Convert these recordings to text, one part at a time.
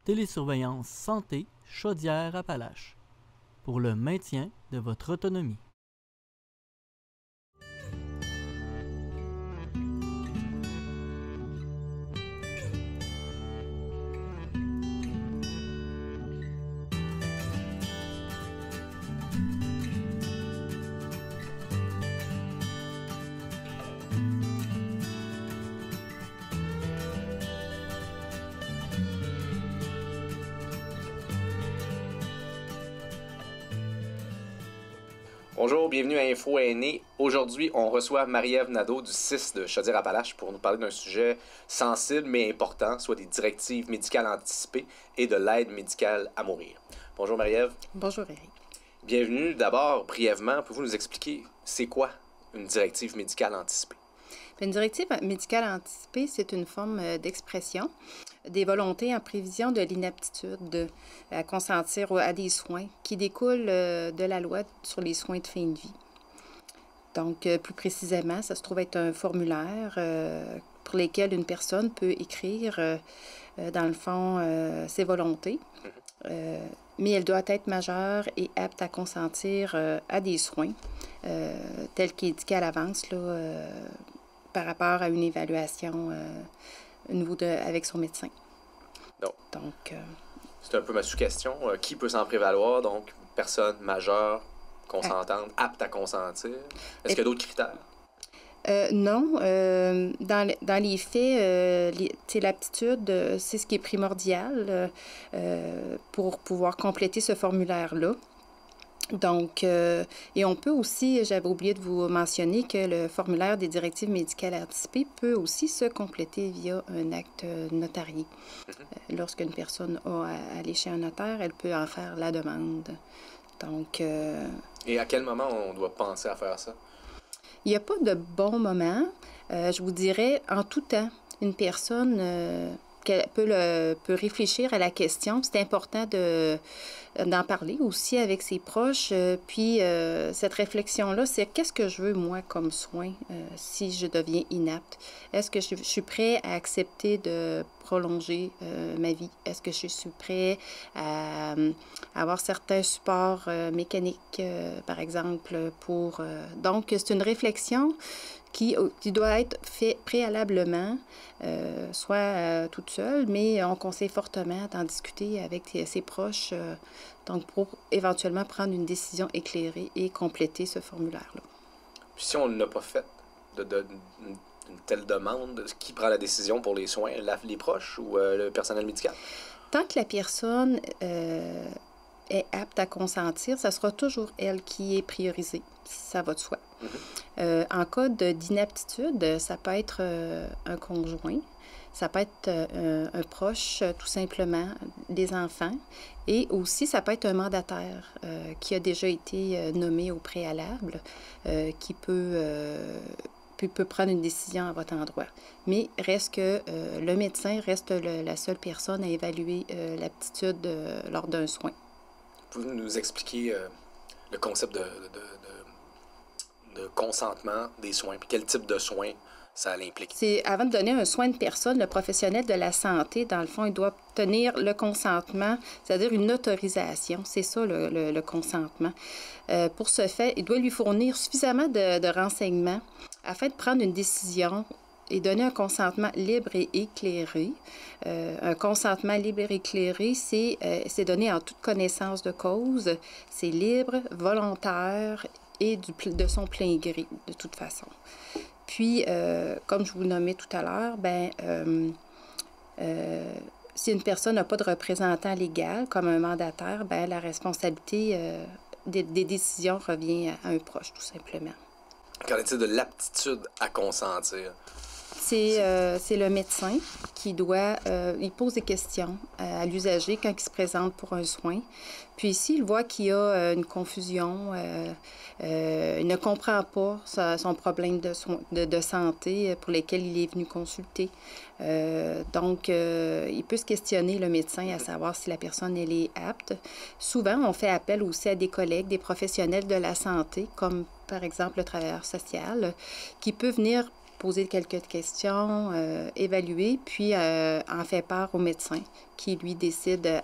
Télésurveillance Santé Chaudière-Appalaches pour le maintien de votre autonomie. Bonjour, bienvenue à Info Aînés. Aujourd'hui, on reçoit Marie-Ève Nadeau du CIS de Chaudière-Appalaches pour nous parler d'un sujet sensible mais important, soit des directives médicales anticipées et de l'aide médicale à mourir. Bonjour Marie-Ève. Bonjour Eric. Bienvenue. D'abord, brièvement, pouvez-vous nous expliquer c'est quoi une directive médicale anticipée? Une directive médicale anticipée, c'est une forme d'expression des volontés en prévision de l'inaptitude à consentir à des soins qui découlent de la loi sur les soins de fin de vie. Donc, plus précisément, ça se trouve être un formulaire pour lequel une personne peut écrire, dans le fond, ses volontés. Mais elle doit être majeure et apte à consentir à des soins tels qu'indiqués à l'avance là, par rapport à une évaluation avec son médecin. Donc c'est un peu ma sous-question. Qui peut s'en prévaloir? Donc, personne majeure, consentante, apte à consentir. Est-ce qu'il y a d'autres critères? Non. Dans les faits, l'aptitude, c'est ce qui est primordial pour pouvoir compléter ce formulaire-là. Donc, et on peut aussi, j'avais oublié de vous mentionner que le formulaire des directives médicales anticipées peut aussi se compléter via un acte notarié. Lorsqu'une personne a à aller chez un notaire, elle peut en faire la demande. Donc, et à quel moment on doit penser à faire ça? Il n'y a pas de bon moment. Je vous dirais, en tout temps, une personne peut réfléchir à la question. C'est important d'en parler aussi avec ses proches. Puis, cette réflexion-là, c'est qu'est-ce que je veux, moi, comme soin, si je deviens inapte? Est-ce que je suis prêt à accepter de prolonger ma vie? Est-ce que je suis prêt à avoir certains supports mécaniques, par exemple, pour... Donc, c'est une réflexion qui doit être fait préalablement, soit toute seule, mais on conseille fortement d'en discuter avec ses proches, donc pour éventuellement prendre une décision éclairée et compléter ce formulaire-là. Puis si on ne l'a pas fait, une telle demande, qui prend la décision pour les soins? Les proches ou le personnel médical? Tant que la personne est apte à consentir, ça sera toujours elle qui est priorisée. Ça va de soi. En cas d'inaptitude, ça peut être un conjoint, ça peut être un proche, tout simplement, des enfants, et aussi ça peut être un mandataire qui a déjà été nommé au préalable, qui peut prendre une décision à votre endroit. Mais reste que le médecin reste la seule personne à évaluer l'aptitude lors d'un soin. Pouvez-vous nous expliquer le concept de consentement des soins, puis quel type de soins ça l'implique? Avant de donner un soin à une personne, le professionnel de la santé, dans le fond, il doit obtenir le consentement, c'est-à-dire une autorisation. C'est ça, le consentement. Pour ce fait, il doit lui fournir suffisamment de renseignements afin de prendre une décision et donner un consentement libre et éclairé. Un consentement libre et éclairé, c'est donné en toute connaissance de cause. C'est libre, volontaire et de son plein gré, de toute façon. Puis, comme je vous le nommais tout à l'heure, si une personne n'a pas de représentant légal, comme un mandataire, la responsabilité des décisions revient à un proche, tout simplement. Qu'en est-il de l'aptitude à consentir? C'est le médecin qui doit... il pose des questions à l'usager quand il se présente pour un soin. Puis s'il voit qu'il y a une confusion, il ne comprend pas son problème de santé pour lequel il est venu consulter. Donc, il peut se questionner, le médecin, à savoir si la personne elle est apte. Souvent, on fait appel aussi à des collègues, des professionnels de la santé, comme par exemple le travailleur social, qui peut venir poser quelques questions, évaluer, puis en fait part au médecin qui, lui, décide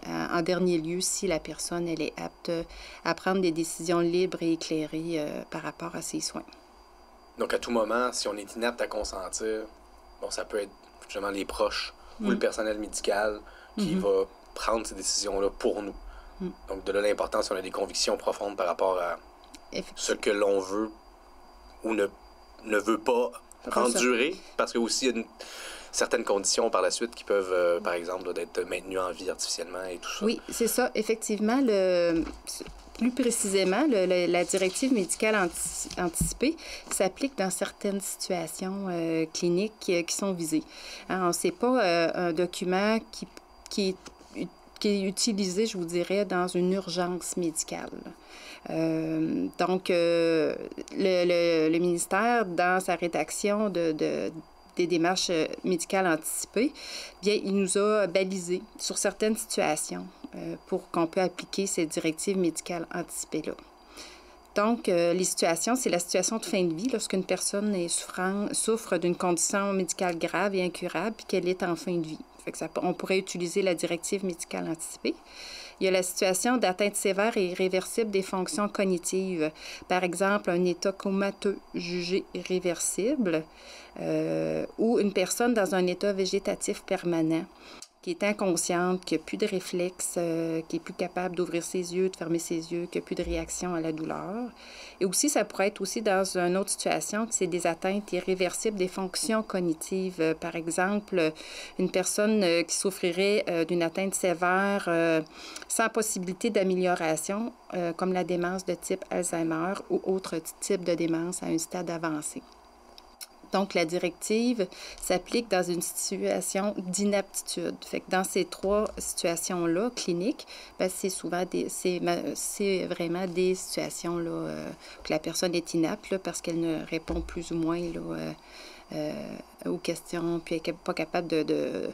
en dernier lieu si la personne elle est apte à prendre des décisions libres et éclairées par rapport à ses soins. Donc, à tout moment, si on est inapte à consentir, bon, ça peut être justement les proches ou le personnel médical qui va prendre ces décisions-là pour nous. Donc, de là l'importance, on a des convictions profondes par rapport à ce que l'on veut ou ne veut pas endurer, parce qu'il y a aussi certaines conditions par la suite qui peuvent, par exemple, d'être maintenues en vie artificiellement et tout ça. Oui, c'est ça. Effectivement, plus précisément, la directive médicale anticipée s'applique dans certaines situations cliniques qui sont visées. Hein, c'est pas un document qui est utilisé, je vous dirais, dans une urgence médicale. Donc, le ministère, dans sa rédaction des démarches médicales anticipées, bien, il nous a balisé sur certaines situations pour qu'on puisse appliquer ces directives médicales anticipées-là. Donc, les situations, c'est la situation de fin de vie lorsqu'une personne souffre d'une condition médicale grave et incurable puis qu'elle est en fin de vie. Fait que on pourrait utiliser la directive médicale anticipée. Il y a la situation d'atteinte sévère et irréversible des fonctions cognitives. Par exemple, un état comateux jugé irréversible ou une personne dans un état végétatif permanent qui est inconsciente, qui n'a plus de réflexes, qui n'est plus capable d'ouvrir ses yeux, de fermer ses yeux, qui n'a plus de réaction à la douleur. Et aussi, ça pourrait être aussi dans une autre situation, c'est des atteintes irréversibles des fonctions cognitives. Par exemple, une personne qui souffrirait d'une atteinte sévère sans possibilité d'amélioration, comme la démence de type Alzheimer ou autre type de démence à un stade avancé. Donc, la directive s'applique dans une situation d'inaptitude. Fait que dans ces trois situations-là, cliniques, bien, c'est vraiment des situations là, que la personne est inapte là, parce qu'elle ne répond plus ou moins là, aux questions, puis elle n'est pas capable de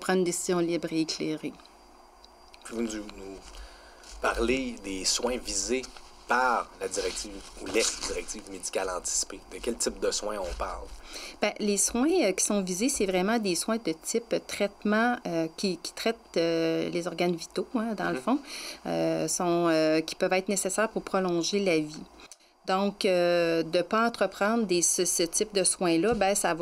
prendre une décision libre et éclairée. Pouvez-vous nous parler des soins visés par la directive ou les directives médicales anticipées? De quel type de soins on parle? Bien, les soins qui sont visés, c'est vraiment des soins de type traitement qui traitent les organes vitaux, hein, dans le fond, qui peuvent être nécessaires pour prolonger la vie. Donc, de ne pas entreprendre ce type de soins-là, bien, ça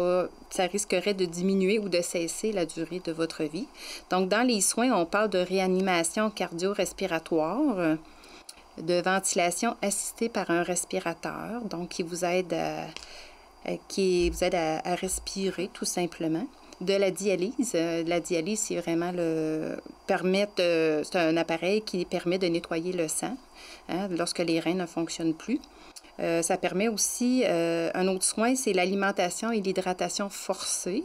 risquerait de diminuer ou de cesser la durée de votre vie. Donc, dans les soins, on parle de réanimation cardio-respiratoire, de ventilation assistée par un respirateur, donc qui vous aide à respirer tout simplement. De la dialyse. La dialyse, c'est vraiment c'est un appareil qui permet de nettoyer le sang lorsque les reins ne fonctionnent plus. Ça permet aussi, un autre soin, c'est l'alimentation et l'hydratation forcée.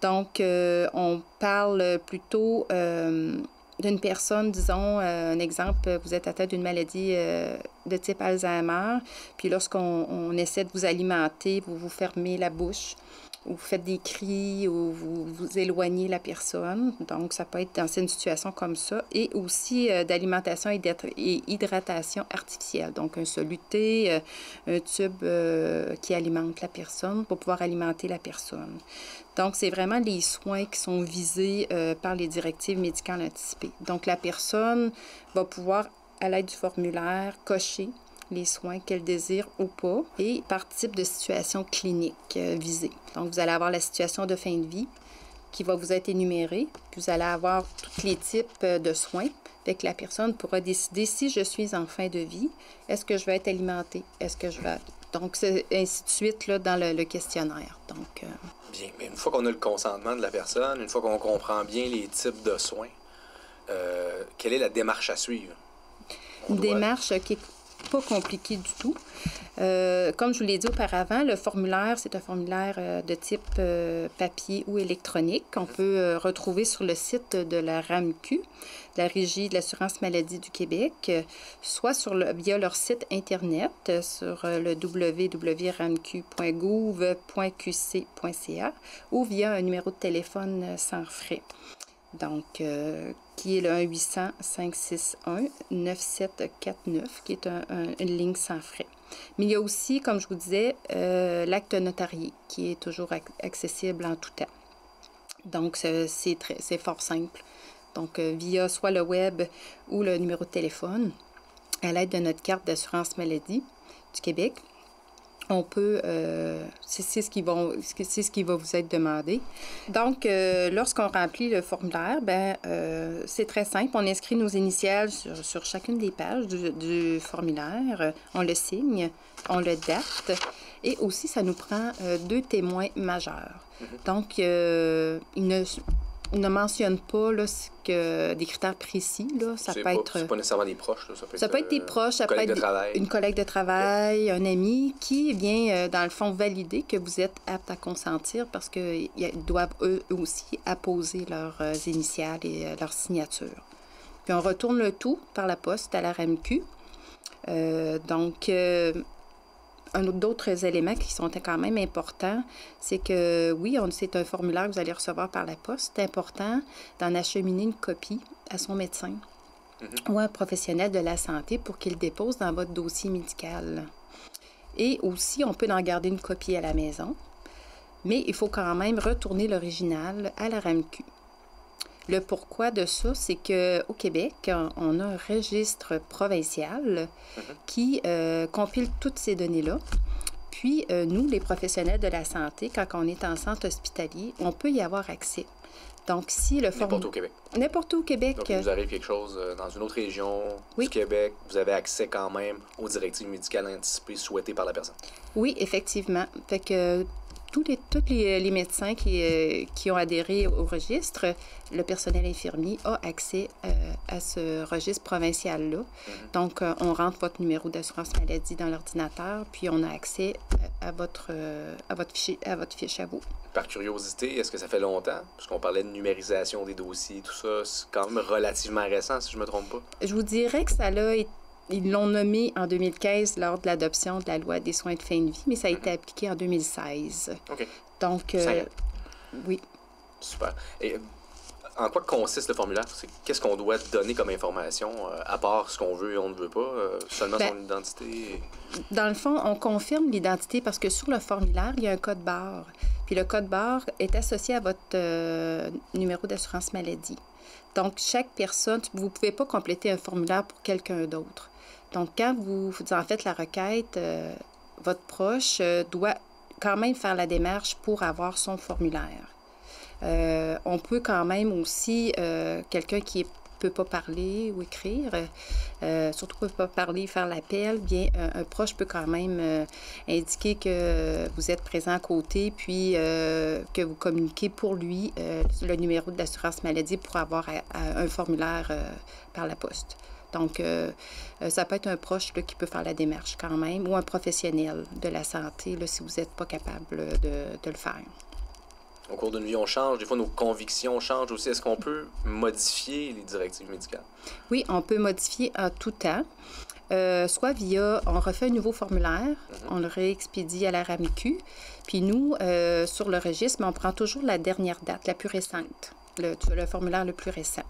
Donc, on parle plutôt d'une personne, disons, un exemple, vous êtes atteint d'une maladie de type Alzheimer, puis lorsqu'on essaie de vous alimenter, vous vous fermez la bouche, ou vous faites des cris, ou vous éloignez la personne. Donc, ça peut être dans une situation comme ça. Et aussi d'alimentation et hydratation artificielle. Donc, un soluté, un tube qui alimente la personne pour pouvoir alimenter la personne. Donc, c'est vraiment les soins qui sont visés par les directives médicales anticipées. Donc, la personne va pouvoir, à l'aide du formulaire, cocher les soins qu'elle désire ou pas, et par type de situation clinique visée. Donc, vous allez avoir la situation de fin de vie qui va vous être énumérée, puis vous allez avoir tous les types de soins. Fait que la personne pourra décider si je suis en fin de vie, est-ce que je vais être alimentée, est-ce que je vais... Donc, c'est ainsi de suite là, dans le questionnaire. Donc, Bien, mais une fois qu'on a le consentement de la personne, une fois qu'on comprend bien les types de soins, quelle est la démarche à suivre? Une démarche qui est pas compliqué du tout. Comme je vous l'ai dit auparavant, le formulaire, c'est un formulaire de type papier ou électronique qu'on peut retrouver sur le site de la RAMQ, de la Régie de l'assurance maladie du Québec, soit via leur site Internet sur le www.ramq.gouv.qc.ca ou via un numéro de téléphone sans frais. Donc, qui est le 1-800-561-9749, qui est une ligne sans frais. Mais il y a aussi, comme je vous disais, l'acte notarié, qui est toujours accessible en tout temps. Donc, c'est fort simple. Donc, via soit le web ou le numéro de téléphone, à l'aide de notre carte d'assurance maladie du Québec, on peut, c'est ce qui va vous être demandé. Donc, lorsqu'on remplit le formulaire, c'est très simple. On inscrit nos initiales sur chacune des pages du formulaire. On le signe, on le date. Et aussi, ça nous prend 2 témoins majeurs. Donc, il ne mentionne pas là, des critères précis. Là. C'est pas nécessairement des proches. Là. Ça peut être des proches, ça peut être une collègue de travail, un ami qui vient, dans le fond, valider que vous êtes apte à consentir parce qu'ils doivent, eux aussi, apposer leurs initiales et leur signature. Puis on retourne le tout par la poste à la RAMQ. D'autres éléments qui sont quand même importants, c'est que, oui, c'est un formulaire que vous allez recevoir par la poste. C'est important d'en acheminer une copie à son médecin ou à un professionnel de la santé pour qu'il le dépose dans votre dossier médical. Et aussi, on peut en garder une copie à la maison, mais il faut quand même retourner l'original à la RAMQ. Le pourquoi de ça, c'est qu'au Québec, on a un registre provincial qui compile toutes ces données-là. Puis, nous, les professionnels de la santé, quand on est en centre hospitalier, on peut y avoir accès. Donc, si le N'importe où au Québec. N'importe où au Québec. Donc, il vous arrive quelque chose dans une autre région du Québec, vous avez accès quand même aux directives médicales anticipées souhaitées par la personne. Oui, effectivement. Fait que tous les médecins qui ont adhéré au registre, le personnel infirmier a accès à ce registre provincial-là. Donc, on rentre votre numéro d'assurance maladie dans l'ordinateur, puis on a accès à votre fiche à vous. Par curiosité, est-ce que ça fait longtemps? Puisqu'on parlait de numérisation des dossiers, tout ça, c'est quand même relativement récent, si je ne me trompe pas. Je vous dirais que ça l'a été. Ils l'ont nommé en 2015 lors de l'adoption de la loi des soins de fin de vie, mais ça a été appliqué en 2016. OK. Donc, oui. Super. Et en quoi consiste le formulaire? Qu'est-ce qu'on doit donner comme information, à part ce qu'on veut et on ne veut pas? Seulement son identité? Dans le fond, on confirme l'identité parce que sur le formulaire, il y a un code barre. Puis le code barre est associé à votre numéro d'assurance maladie. Donc, chaque personne, vous ne pouvez pas compléter un formulaire pour quelqu'un d'autre. Donc, quand vous en faites la requête, votre proche doit quand même faire la démarche pour avoir son formulaire. On peut quand même aussi, quelqu'un qui ne peut pas parler ou écrire, surtout ne peut pas parler, faire l'appel, bien, un proche peut quand même indiquer que vous êtes présent à côté, puis que vous communiquez pour lui le numéro de l'assurance maladie pour avoir un formulaire par la poste. Donc, ça peut être un proche là, qui peut faire la démarche quand même, ou un professionnel de la santé là, si vous n'êtes pas capable de le faire. Au cours d'une vie, on change. Des fois, nos convictions changent aussi. Est-ce qu'on peut modifier les directives médicales? Oui, on peut modifier en tout temps. Soit via, on refait un nouveau formulaire, on le réexpédie à la RAMQ, puis nous, sur le registre, on prend toujours la dernière date, la plus récente, le formulaire le plus récent.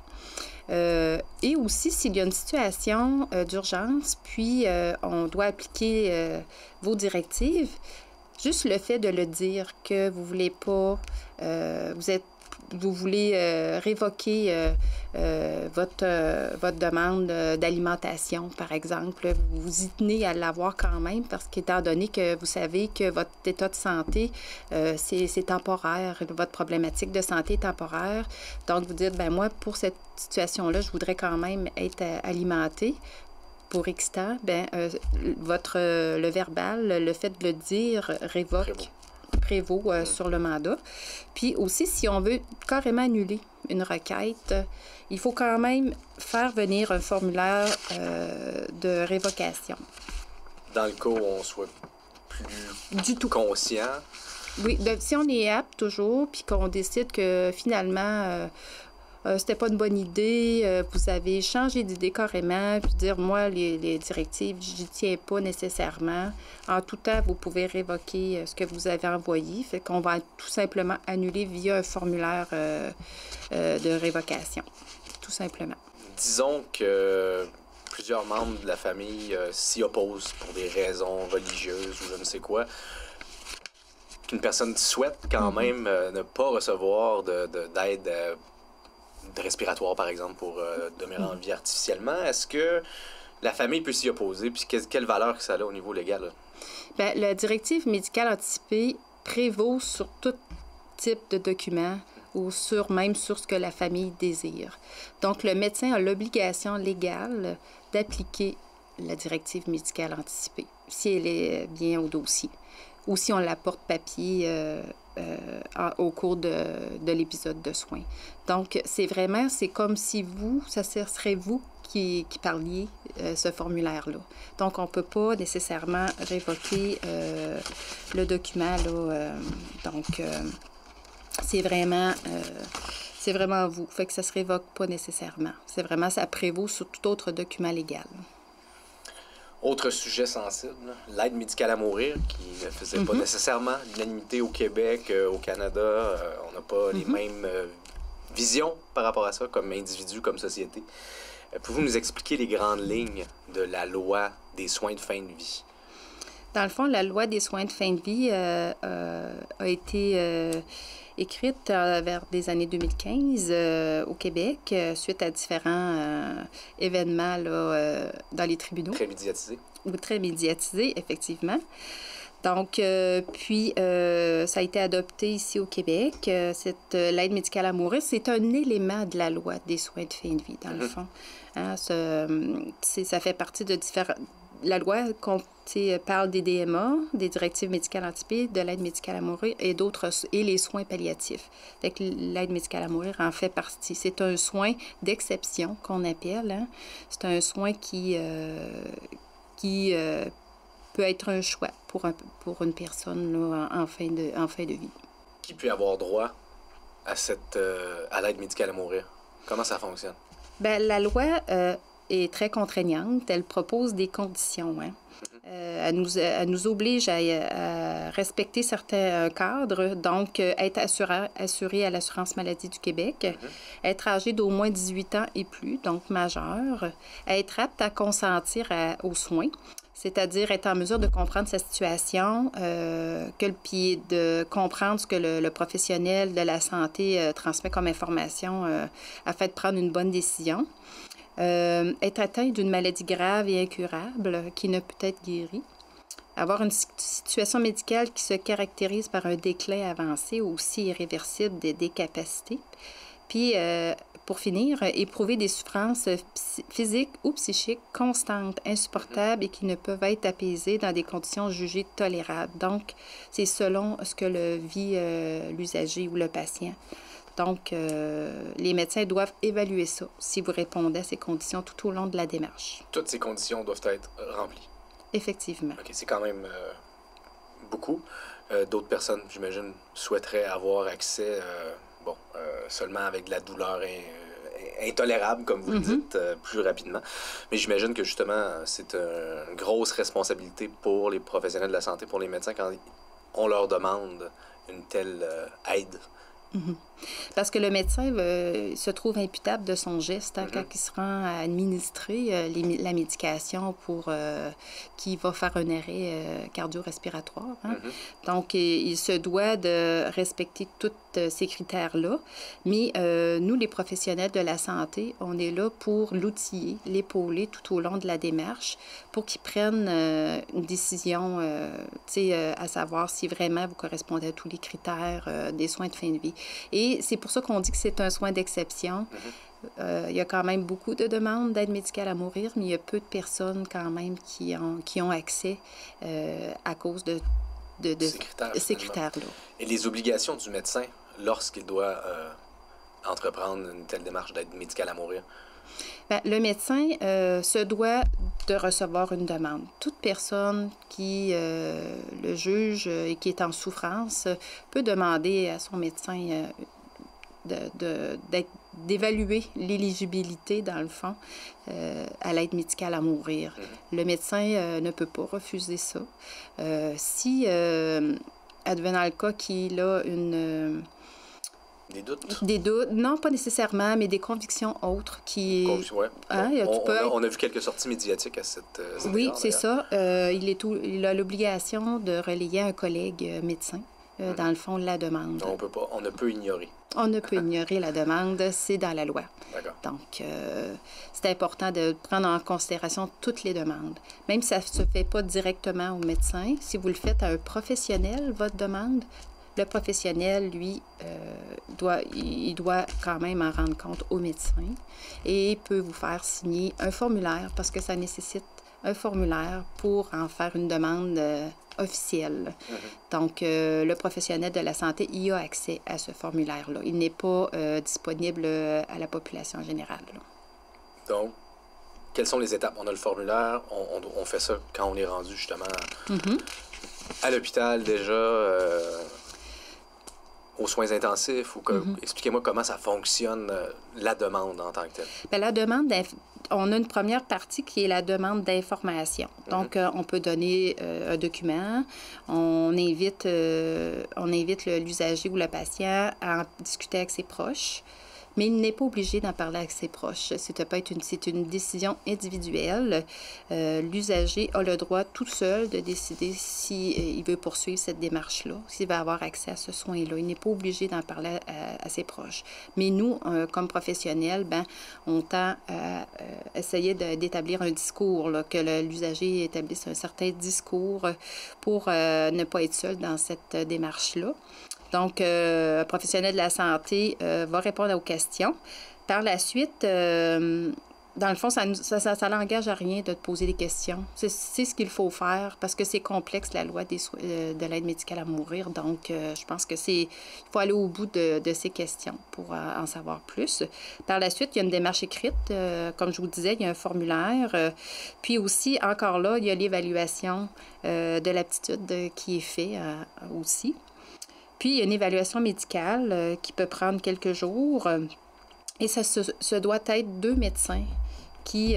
Et aussi, s'il y a une situation d'urgence, puis on doit appliquer vos directives, juste le fait de le dire que vous voulez pas, vous voulez révoquer votre demande d'alimentation, par exemple, vous y tenez à l'avoir quand même parce qu'étant donné que vous savez que votre état de santé, c'est temporaire, votre problématique de santé est temporaire, donc vous dites, ben moi, pour cette situation-là, je voudrais quand même être alimentée. Pour X temps, le verbal, le fait de le dire, prévaut sur le mandat. Puis aussi, si on veut carrément annuler une requête, il faut quand même faire venir un formulaire de révocation. Dans le cas où on soit plus conscient. Oui, si on est apte toujours, puis qu'on décide que finalement, c'était pas une bonne idée, vous avez changé d'idée carrément, puis dire, moi, les directives, j'y tiens pas nécessairement. En tout temps, vous pouvez révoquer ce que vous avez envoyé, fait qu'on va tout simplement annuler via un formulaire de révocation, tout simplement. Disons que plusieurs membres de la famille s'y opposent pour des raisons religieuses ou je ne sais quoi, qu'une personne souhaite quand même ne pas recevoir d'aide respiratoire, par exemple, pour demeurer en vie artificiellement. Est-ce que la famille peut s'y opposer? Puis quelle valeur que ça a au niveau légal? Là? Bien, la directive médicale anticipée prévaut sur tout type de document ou même sur ce que la famille désire. Donc, le médecin a l'obligation légale d'appliquer la directive médicale anticipée, si elle est bien au dossier, ou si on l'apporte papier au cours de l'épisode de soins. Donc, c'est comme si ça serait vous qui parliez ce formulaire-là. Donc, on ne peut pas nécessairement révoquer le document, là. C'est vraiment vous. Fait que ça ne se révoque pas nécessairement. C'est vraiment, ça prévaut sur tout autre document légal. Autre sujet sensible, l'aide médicale à mourir, qui ne faisait pas nécessairement l'unanimité au Québec, au Canada. On n'a pas les mêmes visions par rapport à ça, comme individu, comme société. Pouvez-vous nous expliquer les grandes lignes de la loi des soins de fin de vie? Dans le fond, la loi des soins de fin de vie a été écrite vers les années 2015 au Québec, suite à différents événements là, dans les tribunaux. Très médiatisé. Ou très médiatisé, effectivement. Donc, ça a été adopté ici au Québec. L'aide médicale à mourir, c'est un élément de la loi des soins de fin de vie, dans le fond. Hein, ça fait partie de différents... La loi parle des DMA, des directives médicales anticipées, de l'aide médicale à mourir et les soins palliatifs. Fait que l'aide médicale à mourir en fait partie. C'est un soin d'exception qu'on appelle. Hein. C'est un soin qui peut être un choix pour une personne là, en fin de vie. Qui peut avoir droit à l'aide médicale à mourir? Comment ça fonctionne? Bien, la loi est très contraignante. Elle propose des conditions. Hein. Elle nous oblige à respecter certains cadres, donc être assuré à l'Assurance maladie du Québec, être âgé d'au moins 18 ans et plus, donc majeur, être apte à consentir aux soins, c'est-à-dire être en mesure de comprendre sa situation, puis de comprendre ce que le professionnel de la santé transmet comme information afin de prendre une bonne décision. Être atteint d'une maladie grave et incurable qui ne peut être guérie. Avoir une situation médicale qui se caractérise par un déclin avancé ou aussi irréversible des capacités. Puis, pour finir, éprouver des souffrances physiques ou psychiques constantes, insupportables et qui ne peuvent être apaisées dans des conditions jugées tolérables. Donc, c'est selon ce que le vit l'usager ou le patient. Donc, les médecins doivent évaluer ça si vous répondez à ces conditions tout au long de la démarche. Toutes ces conditions doivent être remplies. Effectivement. OK, c'est quand même beaucoup. D'autres personnes, j'imagine, souhaiteraient avoir accès, seulement avec de la douleur intolérable, comme vous le dites, plus rapidement. Mais j'imagine que, justement, c'est une grosse responsabilité pour les professionnels de la santé, pour les médecins, quand on leur demande une telle aide. Parce que le médecin se trouve imputable de son geste quand il se rend à administrer la médication qui va faire un arrêt cardio-respiratoire. Hein? Donc, il se doit de respecter tous ces critères-là. Mais nous, les professionnels de la santé, on est là pour l'outiller, l'épauler tout au long de la démarche pour qu'ils prennent une décision, à savoir si vraiment vous correspondez à tous les critères des soins de fin de vie. Et c'est pour ça qu'on dit que c'est un soin d'exception. Il y a quand même beaucoup de demandes d'aide médicale à mourir, mais il y a peu de personnes quand même qui ont accès à cause de ces critères-là. Et les obligations du médecin lorsqu'il doit entreprendre une telle démarche d'aide médicale à mourir? Bien, le médecin se doit de recevoir une demande. Toute personne qui le juge et qui est en souffrance peut demander à son médecin d'évaluer l'éligibilité, dans le fond, à l'aide médicale à mourir. Le médecin ne peut pas refuser ça. Si, advenant le cas qu'il a une... Des doutes? Des doutes, non, pas nécessairement, mais des convictions autres qui... Ouais. Hein, on a vu quelques sorties médiatiques à cette oui, c'est ça. Il a l'obligation de relayer à un collègue médecin, dans le fond, la demande. On ne peut ignorer. On ne peut ignorer la demande, c'est dans la loi. D'accord. Donc, c'est important de prendre en considération toutes les demandes. Même si ça ne se fait pas directement au médecin, si vous le faites à un professionnel, votre demande, le professionnel, lui, il doit quand même en rendre compte au médecin et peut vous faire signer un formulaire parce que ça nécessite un formulaire pour en faire une demande officielle. Donc, le professionnel de la santé, il a accès à ce formulaire-là. Il n'est pas disponible à la population générale. Là. Donc, quelles sont les étapes? On a le formulaire, on fait ça quand on est rendu justement à l'hôpital déjà... aux soins intensifs ou expliquez-moi comment ça fonctionne, la demande en tant que telle. Bien, la demande, on a une première partie qui est la demande d'information. Donc, on peut donner un document, on invite l'usager ou le patient à en discuter avec ses proches. Mais il n'est pas obligé d'en parler avec ses proches. C'est une décision individuelle. L'usager a le droit tout seul de décider s'il veut poursuivre cette démarche-là, s'il va avoir accès à ce soin-là. Il n'est pas obligé d'en parler à ses proches. Mais nous, comme professionnels, on tend à essayer d'établir un discours, là, que l'usager établisse un certain discours pour ne pas être seul dans cette démarche-là. Donc, un professionnel de la santé va répondre aux questions. Par la suite, dans le fond, ça l'engage à rien de te poser des questions. C'est ce qu'il faut faire parce que c'est complexe, la loi de l'aide médicale à mourir. Donc, je pense que il faut aller au bout de ces questions pour en savoir plus. Par la suite, il y a une démarche écrite. Comme je vous disais, il y a un formulaire. Puis aussi, encore là, il y a l'évaluation de l'aptitude qui est faite aussi. Puis, il y a une évaluation médicale qui peut prendre quelques jours. Et ça doit être 2 médecins qui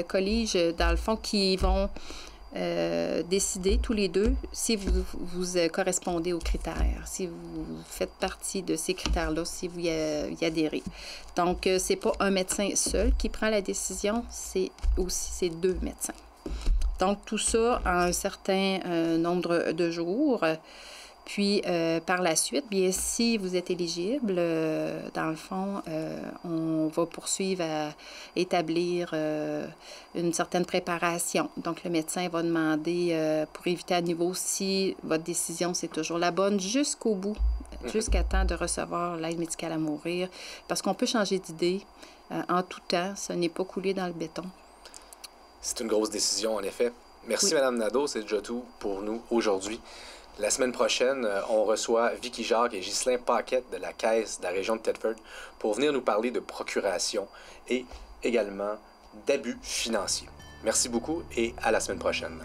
colligent, dans le fond, qui vont décider tous les 2 si vous correspondez aux critères, si vous faites partie de ces critères-là, si vous y adhérez. Donc, c'est pas un médecin seul qui prend la décision, c'est 2 médecins. Donc, tout ça en un certain nombre de jours. Puis, par la suite, bien, si vous êtes éligible, dans le fond, on va poursuivre à établir une certaine préparation. Donc, le médecin va demander, pour éviter à nouveau, si votre décision, c'est toujours la bonne, jusqu'au bout, jusqu'à temps de recevoir l'aide médicale à mourir, parce qu'on peut changer d'idée en tout temps. Ce n'est pas coulé dans le béton. C'est une grosse décision, en effet. Merci, Mme Nadeau. C'est déjà tout pour nous aujourd'hui. La semaine prochaine, on reçoit Vicky Jacques et Ghislain Paquette de la Caisse de la région de Thetford pour venir nous parler de procuration et également d'abus financiers. Merci beaucoup et à la semaine prochaine.